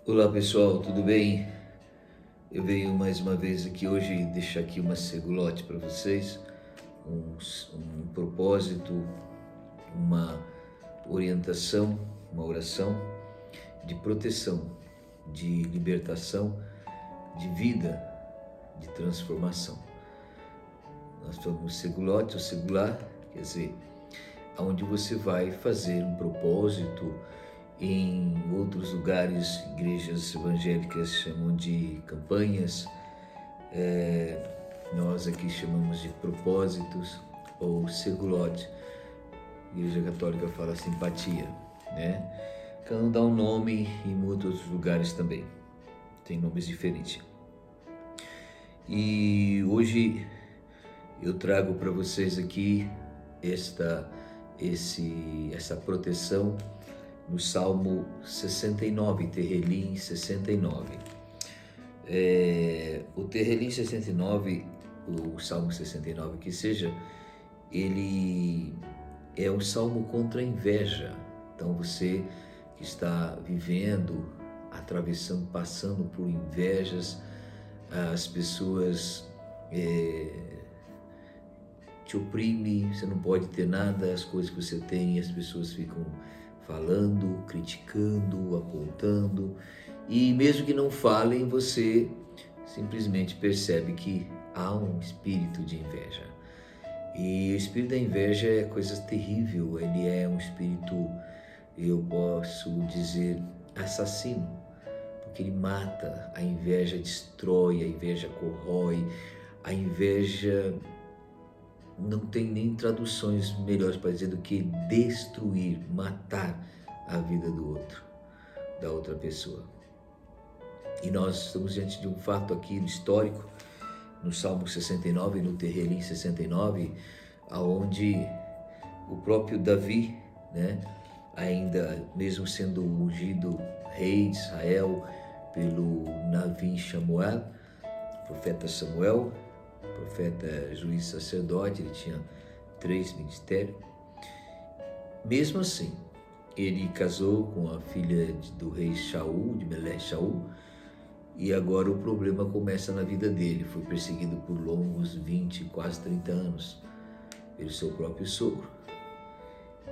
Olá pessoal, tudo bem? Eu venho mais uma vez aqui hoje deixar aqui uma segulote para vocês, um propósito, uma orientação, uma oração de proteção, de libertação, de vida, de transformação. Nós falamos segulote ou segular, quer dizer, aonde você vai fazer um propósito. Em outros lugares, igrejas evangélicas chamam de campanhas, nós aqui chamamos de propósitos ou segulote. A igreja católica fala simpatia, né? Cada um dá um nome em muitos outros lugares também, tem nomes diferentes. E hoje eu trago para vocês aqui essa proteção no Salmo 69, Terrelim 69. O Terrelim 69, o Salmo 69, que seja, ele é um salmo contra a inveja. Então você que está vivendo, atravessando, passando por invejas, as pessoas te oprimem, você não pode ter nada, as coisas que você tem, as pessoas ficam falando, criticando, apontando, e mesmo que não falem, você simplesmente percebe que há um espírito de inveja. E o espírito da inveja é coisa terrível, ele é um espírito, eu posso dizer, assassino, porque ele mata, a inveja destrói, a inveja corrói, a inveja não tem nem traduções melhores para dizer do que destruir, matar a vida do outro, da outra pessoa. E nós estamos diante de um fato aqui histórico, no Salmo 69, no Terrelim 69, aonde o próprio Davi, né, ainda mesmo sendo ungido rei de Israel pelo Navi Samuel, profeta Samuel, profeta, juiz, sacerdote, ele tinha 3 ministérios. Mesmo assim, ele casou com a filha do rei Shaul, de Melech Shaul, e agora o problema começa na vida dele. Foi perseguido por longos 20, quase 30 anos pelo seu próprio sogro.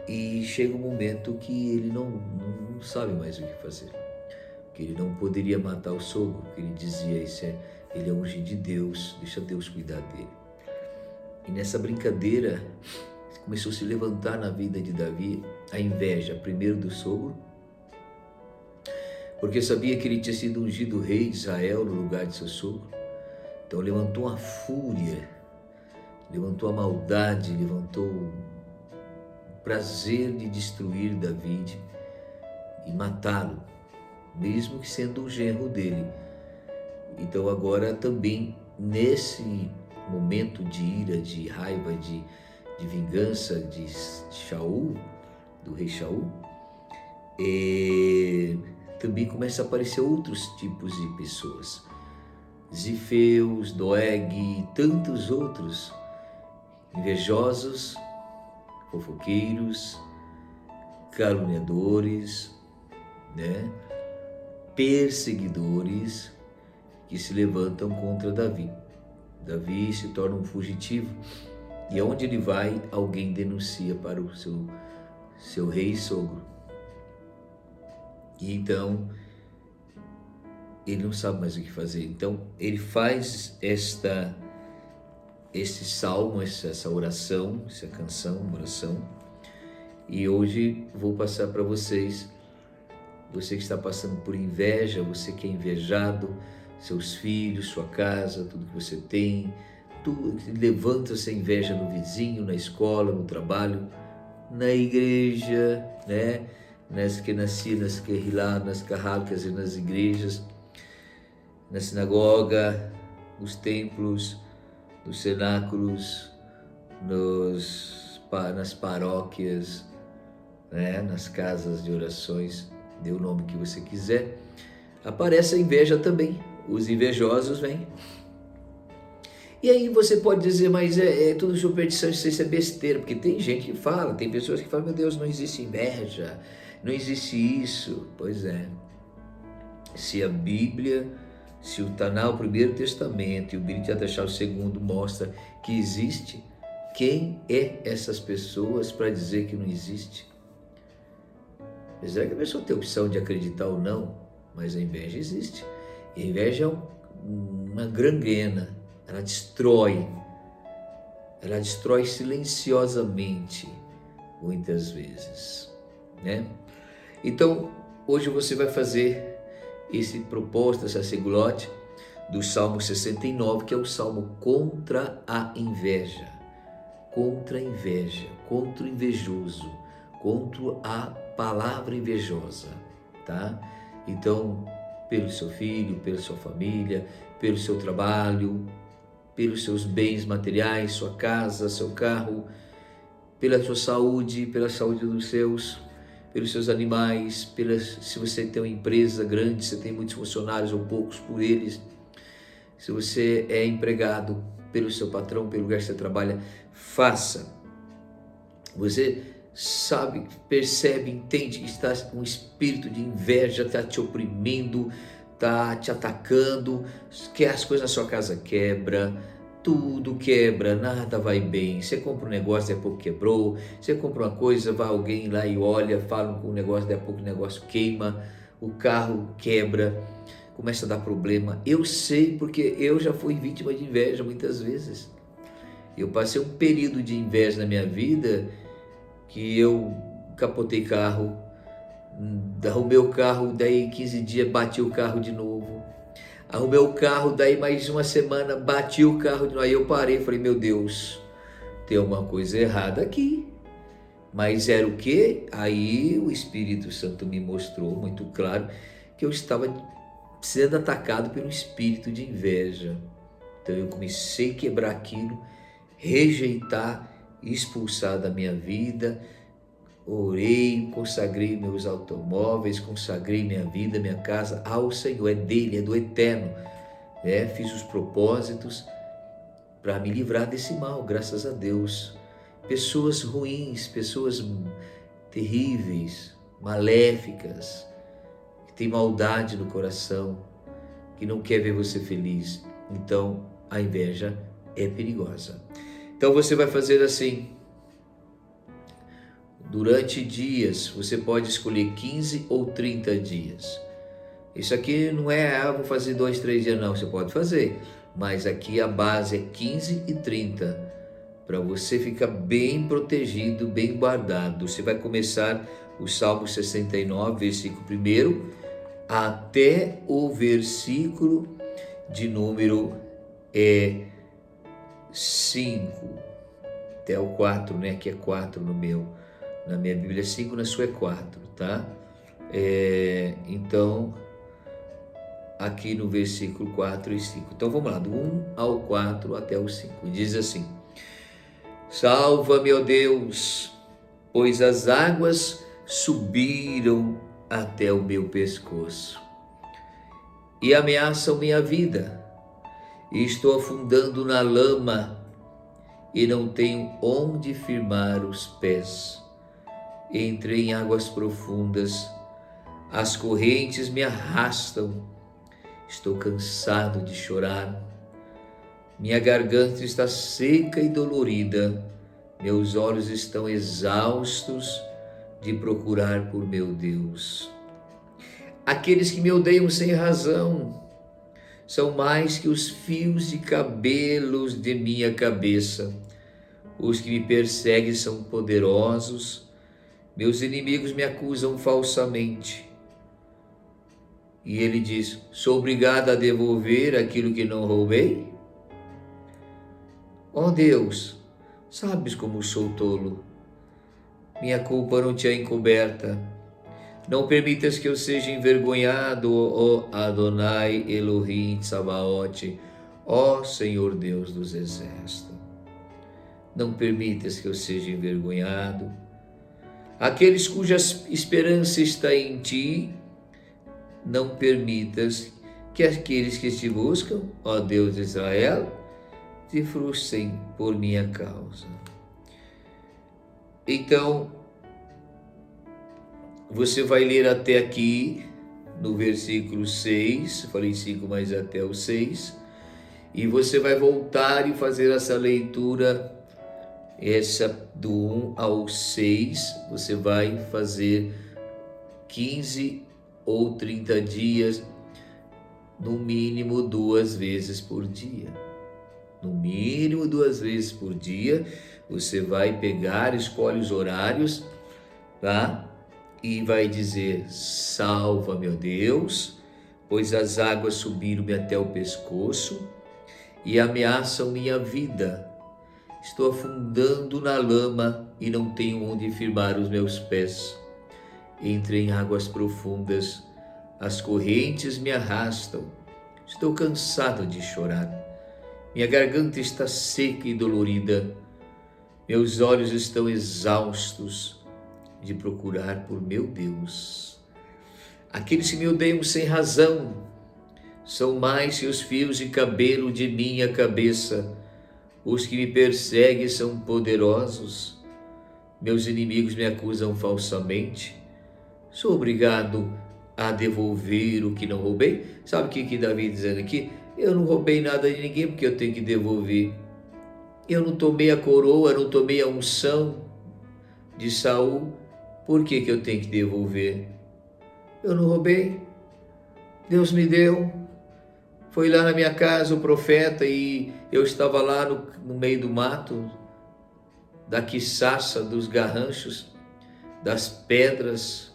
E chega um momento que ele não sabe mais o que fazer, que ele não poderia matar o sogro, porque ele dizia, ele é ungido de Deus, deixa Deus cuidar dele. E nessa brincadeira começou a se levantar na vida de Davi a inveja, primeiro do sogro, porque sabia que ele tinha sido ungido rei de Israel no lugar de seu sogro. Então levantou a fúria, levantou a maldade, levantou o prazer de destruir Davi e matá-lo, mesmo que sendo o genro dele. Então agora também nesse momento de ira, de raiva, de vingança de Shaul, do rei Shaul, também começa a aparecer outros tipos de pessoas, Zifeus, Doeg e tantos outros, invejosos, fofoqueiros, caluniadores, né? Perseguidores, que se levantam contra Davi. Davi se torna um fugitivo e aonde ele vai, alguém denuncia para o seu rei e sogro. E então ele não sabe mais o que fazer. Então ele faz esse salmo, essa oração, essa canção, uma oração. E hoje vou passar para vocês, você que está passando por inveja, você que é invejado, seus filhos, sua casa, tudo que você tem, levanta essa inveja no vizinho, na escola, no trabalho, na igreja, né? Que nascia nas Kehilá, nas carracas e nas igrejas, na sinagoga, nos templos, nos cenáculos, nas paróquias, né? Nas casas de orações, dê o nome que você quiser, aparece a inveja também. Os invejosos vêm. E aí você pode dizer, mas é tudo superstição, isso é besteira, porque tem gente que fala, tem pessoas que falam, meu Deus, não existe inveja, não existe isso. Pois é, Se a Bíblia, se o Taná, o Primeiro Testamento, e o Brit Hadashah, o Segundo, mostra que existe, quem é essas pessoas para dizer que não existe? Apesar que a pessoa tem a opção de acreditar ou não, mas a inveja existe. E a inveja é uma gangrena, ela destrói silenciosamente, muitas vezes, né? Então, hoje você vai fazer esse propósito, essa seglote do Salmo 69, que é o Salmo contra a inveja, contra a inveja, contra o invejoso, contra a palavra invejosa, tá? Então, pelo seu filho, pela sua família, pelo seu trabalho, pelos seus bens materiais, sua casa, seu carro, pela sua saúde, pela saúde dos seus, pelos seus animais, se você tem uma empresa grande, você tem muitos funcionários ou poucos por eles, se você é empregado, pelo seu patrão, pelo lugar que você trabalha, faça. Você sabe, percebe, entende que está um espírito de inveja, está te oprimindo, está te atacando, que as coisas na sua casa quebra, tudo quebra, nada vai bem. Você compra um negócio, daqui a pouco quebrou. Você compra uma coisa, vai alguém lá e olha, fala com o negócio, daqui a pouco o negócio queima, o carro quebra, começa a dar problema. Eu sei porque eu já fui vítima de inveja muitas vezes. Eu passei um período de inveja na minha vida que eu capotei carro, arrumei o carro, daí 15 dias bati o carro de novo. Arrumei o carro, daí mais uma semana bati o carro de novo. Aí eu parei e falei, meu Deus, tem uma coisa errada aqui. Mas era o quê? Aí o Espírito Santo me mostrou muito claro que eu estava sendo atacado pelo espírito de inveja. Então eu comecei a quebrar aquilo, rejeitar, expulsar da minha vida. Orei, consagrei meus automóveis, consagrei minha vida, minha casa ao Senhor, é dele, é do eterno. Fiz os propósitos para me livrar desse mal, graças a Deus. Pessoas ruins, pessoas terríveis, maléficas, que têm maldade no coração, que não quer ver você feliz. Então, a inveja é perigosa. Então, você vai fazer assim. Durante dias, você pode escolher 15 ou 30 dias. Isso aqui não é, vou fazer 2, 3 dias, não. Você pode fazer, mas aqui a base é 15 e 30, para você ficar bem protegido, bem guardado. Você vai começar o Salmo 69, versículo 1, até o versículo de número 5, até o 4, né? Aqui é 4 na minha Bíblia é 5, na sua é 4, tá? Então, aqui no versículo 4 e 5. Então vamos lá, do 1 ao 4 até o 5. Diz assim: salva-me, ó Deus, pois as águas subiram até o meu pescoço e ameaçam minha vida. E estou afundando na lama e não tenho onde firmar os pés. Entrei em águas profundas, as correntes me arrastam. Estou cansado de chorar. Minha garganta está seca e dolorida. Meus olhos estão exaustos de procurar por meu Deus. Aqueles que me odeiam sem razão são mais que os fios de cabelos de minha cabeça. Os que me perseguem são poderosos. Meus inimigos me acusam falsamente. E ele diz: sou obrigado a devolver aquilo que não roubei? Ó Deus, sabes como sou tolo. Minha culpa não te é encoberta. Não permitas que eu seja envergonhado, ó Adonai Elohim Tsabaote, ó Senhor Deus dos exércitos. Não permitas que eu seja envergonhado. Aqueles cuja esperança está em ti, não permitas que aqueles que te buscam, ó Deus de Israel, te frustrem por minha causa. Então, você vai ler até aqui, no versículo 6, falei 5, mas até o 6, e você vai voltar e fazer essa leitura, essa do 1 ao 6, você vai fazer 15 ou 30 dias, no mínimo 2 vezes por dia. No mínimo 2 vezes por dia, você vai pegar, escolhe os horários, tá? E vai dizer: salva, meu Deus, pois as águas subiram-me até o pescoço e ameaçam minha vida. Estou afundando na lama e não tenho onde firmar os meus pés. Entrei em águas profundas, as correntes me arrastam. Estou cansado de chorar. Minha garganta está seca e dolorida. Meus olhos estão exaustos de procurar por meu Deus. Aqueles que me odeiam sem razão são mais que os fios de cabelo de minha cabeça. Os que me perseguem são poderosos. Meus inimigos me acusam falsamente. Sou obrigado a devolver o que não roubei. Sabe o que Davi está dizendo aqui? Eu não roubei nada de ninguém porque eu tenho que devolver. Eu não tomei a coroa, não tomei a unção de Saul. Por que eu tenho que devolver? Eu não roubei. Deus me deu. Foi lá na minha casa o profeta e eu estava lá no meio do mato, da quiçaça, dos garranchos, das pedras,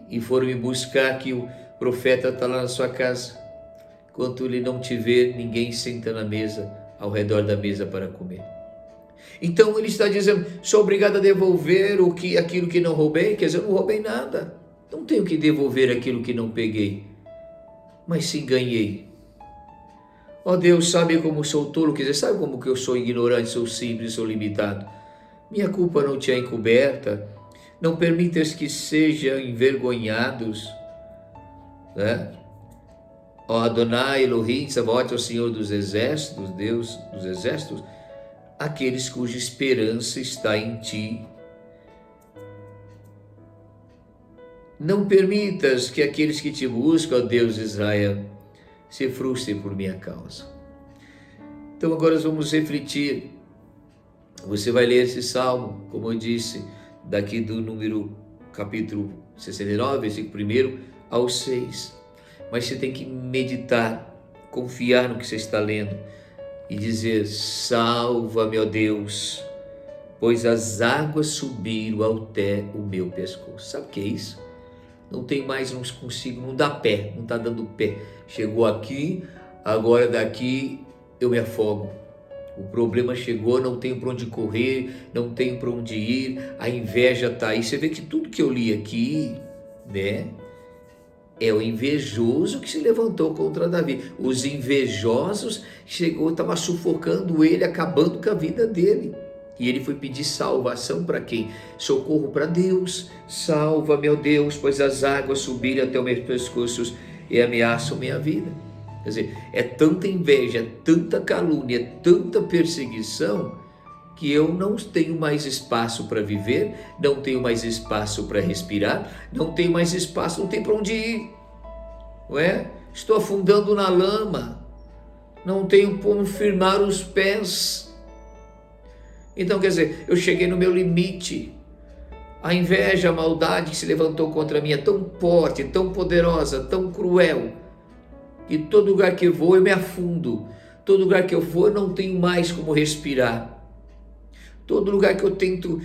e foram me buscar que o profeta está lá na sua casa. Enquanto ele não te vê, ninguém senta na mesa, ao redor da mesa para comer. Então ele está dizendo: sou obrigado a devolver aquilo que não roubei. Quer dizer, eu não roubei nada. Não tenho que devolver aquilo que não peguei, mas sim ganhei. Ó Deus, sabe como sou tolo, quer dizer, sabe como que eu sou ignorante, sou simples, sou limitado. Minha culpa não te é encoberta. Não permitas que sejam envergonhados, né? Ó Adonai Elohim Tsabaoth, o Senhor dos exércitos, Deus dos exércitos, aqueles cuja esperança está em ti. Não permitas que aqueles que te buscam, ó Deus de Israel, se frustrem por minha causa. Então agora nós vamos refletir. Você vai ler esse salmo, como eu disse, daqui do número capítulo 69, versículo 1 ao 6. Mas você tem que meditar, confiar no que você está lendo e dizer: salva-me, ó Deus, pois as águas subiram até o meu pescoço. Sabe o que é isso? Não tem mais, não consigo, não dá pé, não está dando pé. Chegou aqui, agora daqui eu me afogo. O problema chegou, não tenho para onde correr, não tenho para onde ir, a inveja está aí. Você vê que tudo que eu li aqui, né, é o invejoso que se levantou contra Davi. Os invejosos estavam sufocando ele, acabando com a vida dele. E ele foi pedir salvação para quem? Socorro para Deus. Salva, meu Deus, pois as águas subiram até os meus pescoços e ameaçam minha vida. Quer dizer, é tanta inveja, tanta calúnia, tanta perseguição, que eu não tenho mais espaço para viver, não tenho mais espaço para respirar, não tenho mais espaço, não tenho para onde ir. Não é? Estou afundando na lama, não tenho como firmar os pés. Então, quer dizer, eu cheguei no meu limite. A inveja, a maldade que se levantou contra mim é tão forte, tão poderosa, tão cruel, que todo lugar que eu vou eu me afundo. Todo lugar que eu vou eu não tenho mais como respirar. Todo lugar que eu tento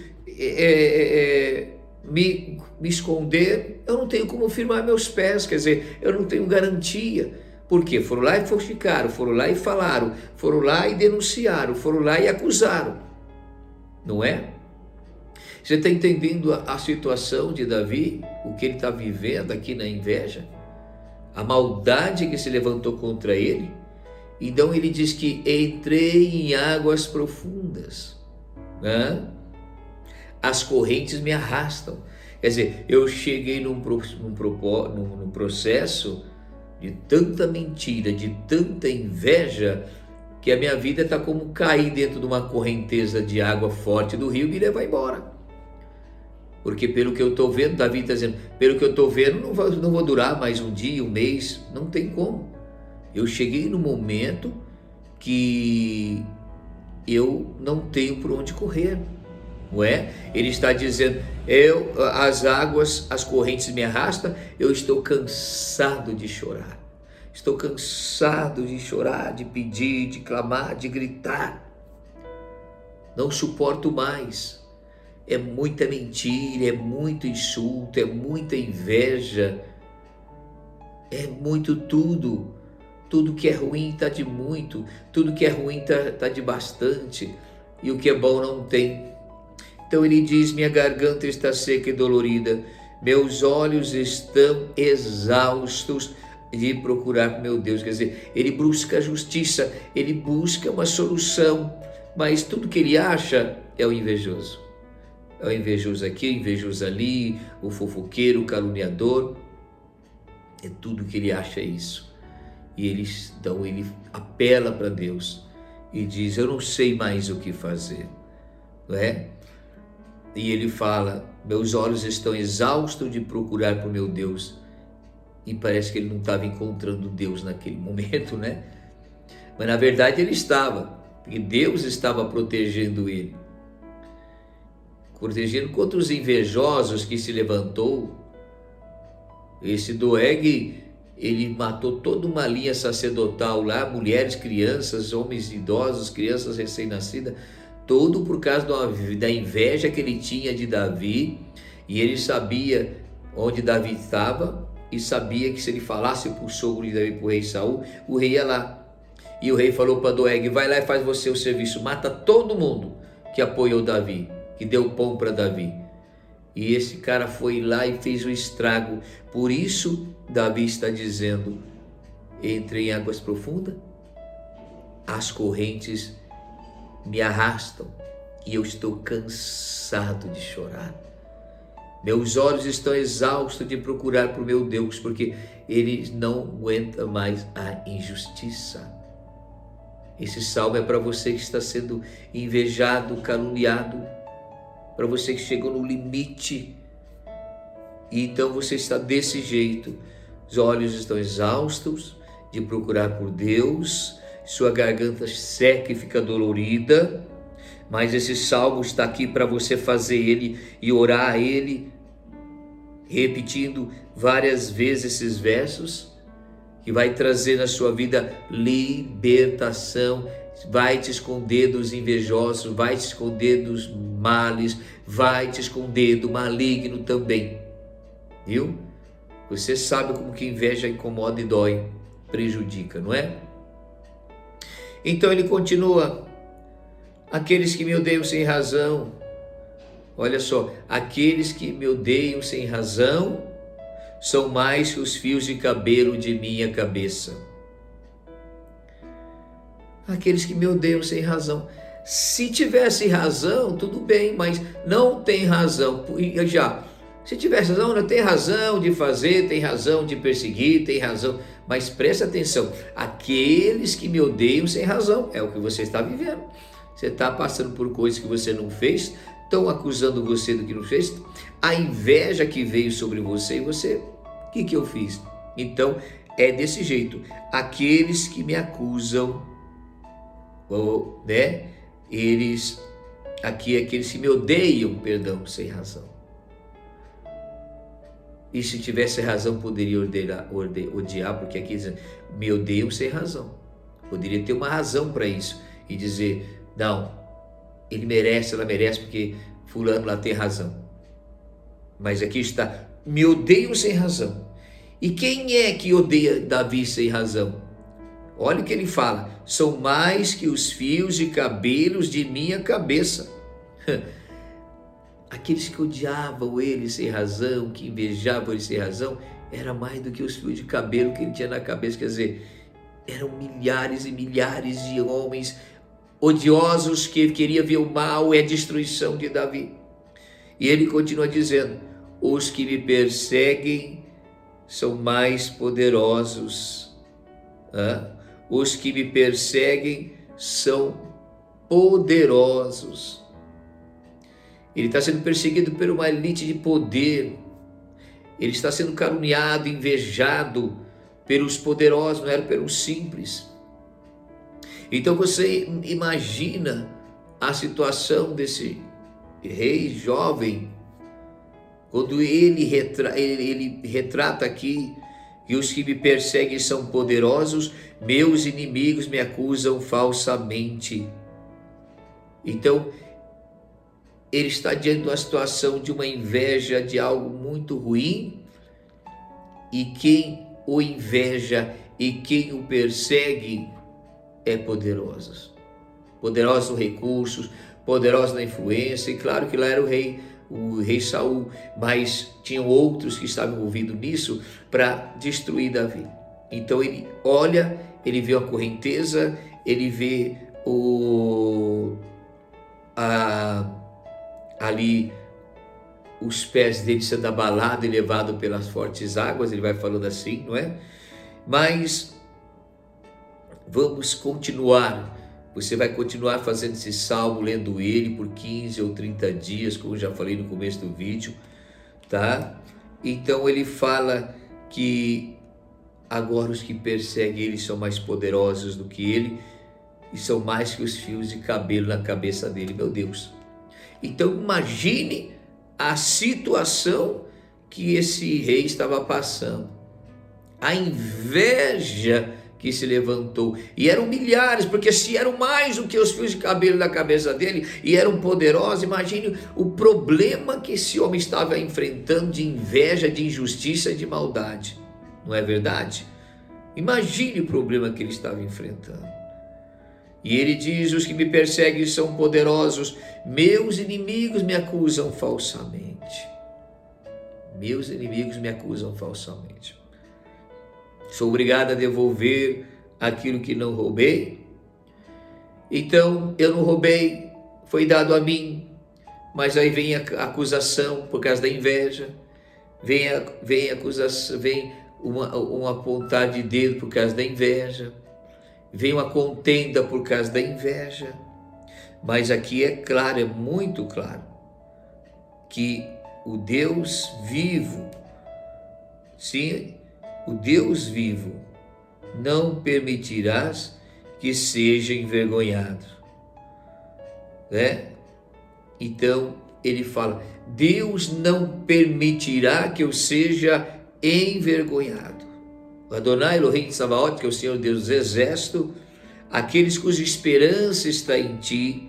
me esconder, eu não tenho como firmar meus pés. Quer dizer, eu não tenho garantia. Por quê? Foram lá e fortificaram, foram lá e falaram, foram lá e denunciaram, foram lá e acusaram. Não é? Você está entendendo a situação de Davi? O que ele está vivendo aqui na inveja? A maldade que se levantou contra ele? Então ele diz que entrei em águas profundas, né? As correntes me arrastam. Quer dizer, eu cheguei num processo de tanta mentira, de tanta inveja, que a minha vida está como cair dentro de uma correnteza de água forte do rio e me levar embora. Porque pelo que eu estou vendo, Davi está dizendo, pelo que eu estou vendo, não vou durar mais um dia, um mês, não tem como. Eu cheguei no momento que eu não tenho por onde correr, não é? Ele está dizendo, as águas, as correntes me arrastam, eu estou cansado de chorar. Estou cansado de chorar, de pedir, de clamar, de gritar. Não suporto mais. É muita mentira, é muito insulto, é muita inveja, é muito tudo. Tudo que é ruim está de muito, tudo que é ruim está de bastante, e o que é bom não tem. Então ele diz, minha garganta está seca e dolorida, meus olhos estão exaustos de procurar meu Deus. Quer dizer, ele busca a justiça, ele busca uma solução, mas tudo que ele acha é o invejoso. É o invejoso aqui, o invejoso ali, o fofoqueiro, o caluniador. É tudo que ele acha isso. E então ele apela para Deus e diz, eu não sei mais o que fazer, não é? E ele fala, meus olhos estão exaustos de procurar por meu Deus. E parece que ele não estava encontrando Deus naquele momento, né? Mas na verdade ele estava, porque Deus estava protegendo ele. Protegendo contra os invejosos que se levantou. Esse Doeg, ele matou toda uma linha sacerdotal lá, mulheres, crianças, homens idosos, crianças recém-nascidas, tudo por causa da inveja que ele tinha de Davi, e ele sabia onde Davi estava, e sabia que se ele falasse para o sogro de Davi, para o rei Saul, o rei ia lá. E o rei falou para Doeg, vai lá e faz você o serviço, mata todo mundo que apoiou Davi, que deu pão para Davi. E esse cara foi lá e fez o estrago. Por isso, Davi está dizendo, entre em águas profundas, as correntes me arrastam e eu estou cansado de chorar. Meus olhos estão exaustos de procurar por meu Deus, porque ele não aguenta mais a injustiça. Esse salmo é para você que está sendo invejado, caluniado, para você que chegou no limite, e então você está desse jeito, os olhos estão exaustos de procurar por Deus, sua garganta seca e fica dolorida, mas esse salmo está aqui para você fazer ele e orar a ele, repetindo várias vezes esses versos, que vai trazer na sua vida libertação, vai te esconder dos invejosos, vai te esconder dos males, vai te esconder do maligno também, viu? Você sabe como que inveja incomoda e dói, prejudica, não é? Então ele continua, aqueles que me odeiam sem razão, olha só, aqueles que me odeiam sem razão, são mais que os fios de cabelo de minha cabeça. Aqueles que me odeiam sem razão. Se tivesse razão, tudo bem, mas não tem razão. Se tivesse razão, não tem razão de fazer, tem razão de perseguir, tem razão. Mas presta atenção, aqueles que me odeiam sem razão, é o que você está vivendo. Você está passando por coisas que você não fez, estão acusando você do que não fez. A inveja que veio sobre você, e você, o que eu fiz? Então, é desse jeito. Aqueles que me acusam, né? Eles, aqui, aqueles que me odeiam, perdão, sem razão. E se tivesse razão, poderia odiar, porque aqui diz, me odeiam sem razão. Poderia ter uma razão para isso e dizer, não, ele merece, ela merece, porque fulano lá tem razão. Mas aqui está, me odeiam sem razão. E quem é que odeia Davi sem razão? Olha o que ele fala, são mais que os fios de cabelos de minha cabeça. Aqueles que odiavam ele sem razão, que invejavam ele sem razão, era mais do que os fios de cabelo que ele tinha na cabeça. Quer dizer, eram milhares e milhares de homens odiosos que queriam ver o mal e a destruição de Davi. E ele continua dizendo, os que me perseguem são mais poderosos. Os que me perseguem são poderosos. Ele está sendo perseguido por uma elite de poder. Ele está sendo caluniado, invejado pelos poderosos, não era pelos simples. Então você imagina a situação desse rei jovem, quando ele retrata aqui que os que me perseguem são poderosos, meus inimigos me acusam falsamente. Então, ele está diante de uma situação de uma inveja, de algo muito ruim, e quem o inveja e quem o persegue é poderoso. Poderoso nos recursos, poderoso na influência, e claro que lá era o rei Saul, mas tinham outros que estavam envolvidos nisso para destruir Davi. Então ele olha, ele vê a correnteza, ele vê ali os pés dele sendo abalados e levados pelas fortes águas, ele vai falando assim, não é? Mas vamos continuar. Você vai continuar fazendo esse salmo, lendo ele por 15 ou 30 dias, como eu já falei no começo do vídeo, tá? Então ele fala que agora os que perseguem ele são mais poderosos do que ele e são mais que os fios de cabelo na cabeça dele, meu Deus. Então imagine a situação que esse rei estava passando. A inveja que se levantou, e eram milhares, porque se eram mais do que os fios de cabelo na cabeça dele, e eram poderosos, imagine o problema que esse homem estava enfrentando de inveja, de injustiça e de maldade, não é verdade? Imagine o problema que ele estava enfrentando. E ele diz, os que me perseguem são poderosos, meus inimigos me acusam falsamente. Meus inimigos me acusam falsamente. Sou obrigado a devolver aquilo que não roubei. Então, eu não roubei, foi dado a mim. Mas aí vem a acusação por causa da inveja. Vem a acusação, vem uma apontar de dedo por causa da inveja. Vem uma contenda por causa da inveja. Mas aqui é claro, é muito claro, que o Deus vivo, sim, o Deus vivo, não permitirás que seja envergonhado, né? Então ele fala, Deus não permitirá que eu seja envergonhado. Adonai Elohim Tsabaoth, que é o Senhor Deus dos Exércitos, aqueles cuja esperança está em ti,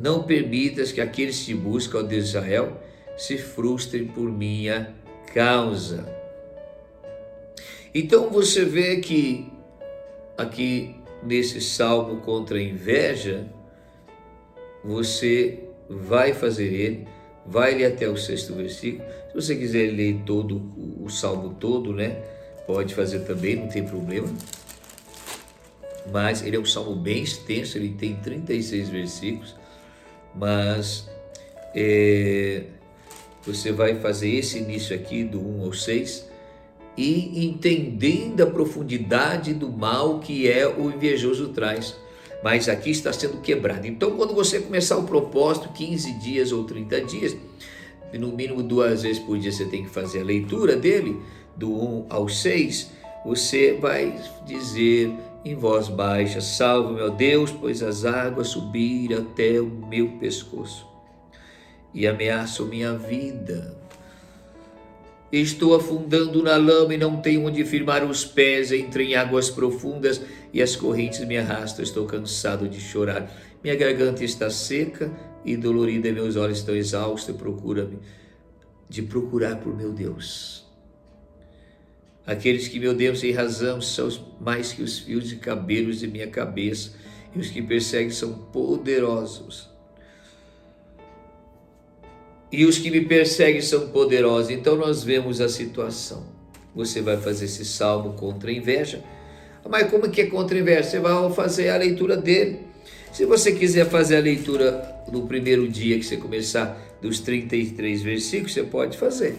não permitas que aqueles que te buscam, ó Deus de Israel, se frustrem por minha causa. Então você vê que aqui nesse salmo contra a inveja, você vai fazer ele, vai ler até o 6º versículo. Se você quiser ler todo o salmo todo, né? Pode fazer também, não tem problema. Mas ele é um salmo bem extenso, ele tem 36 versículos, mas você vai fazer esse início aqui do 1 ao 6 e entendendo a profundidade do mal que o invejoso traz. Mas aqui está sendo quebrado. Então, quando você começar o propósito, 15 dias ou 30 dias, no mínimo 2 vezes por dia você tem que fazer a leitura dele, do 1 ao 6, você vai dizer em voz baixa, salve meu Deus, pois as águas subiram até o meu pescoço e ameaçam minha vida. Estou afundando na lama e não tenho onde firmar os pés, entrei em águas profundas e as correntes me arrastam, estou cansado de chorar. Minha garganta está seca e dolorida, meus olhos estão exaustos, procura-me de procurar por meu Deus. Aqueles que me odeiam sem razão são mais que os fios de cabelos de minha cabeça, e os que perseguem são poderosos. E os que me perseguem são poderosos. Então nós vemos a situação. Você vai fazer esse salmo contra a inveja. Mas como que é contra a inveja? Você vai fazer a leitura dele. Se você quiser fazer a leitura no primeiro dia que você começar dos 33 versículos, você pode fazer.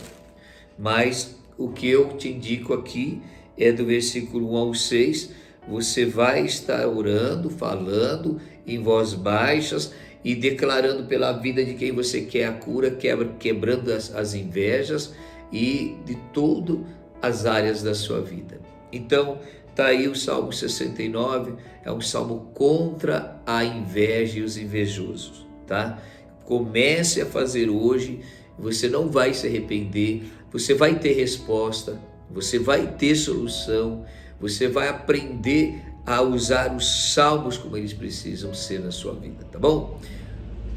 Mas o que eu te indico aqui é do versículo 1 ao 6. Você vai estar orando, falando em voz baixas e declarando pela vida de quem você quer a cura, quebrando as invejas e de todas as áreas da sua vida. Então, está aí o Salmo 69, é um salmo contra a inveja e os invejosos, tá? Comece a fazer hoje, você não vai se arrepender, você vai ter resposta, você vai ter solução, você vai aprender a usar os salmos como eles precisam ser na sua vida, tá bom?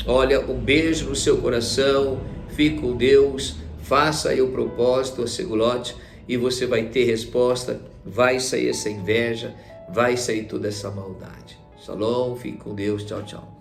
Olha, um beijo no seu coração, fique com Deus, faça aí o propósito, a segulote, e você vai ter resposta, vai sair essa inveja, vai sair toda essa maldade. Shalom, fique com Deus, tchau, tchau.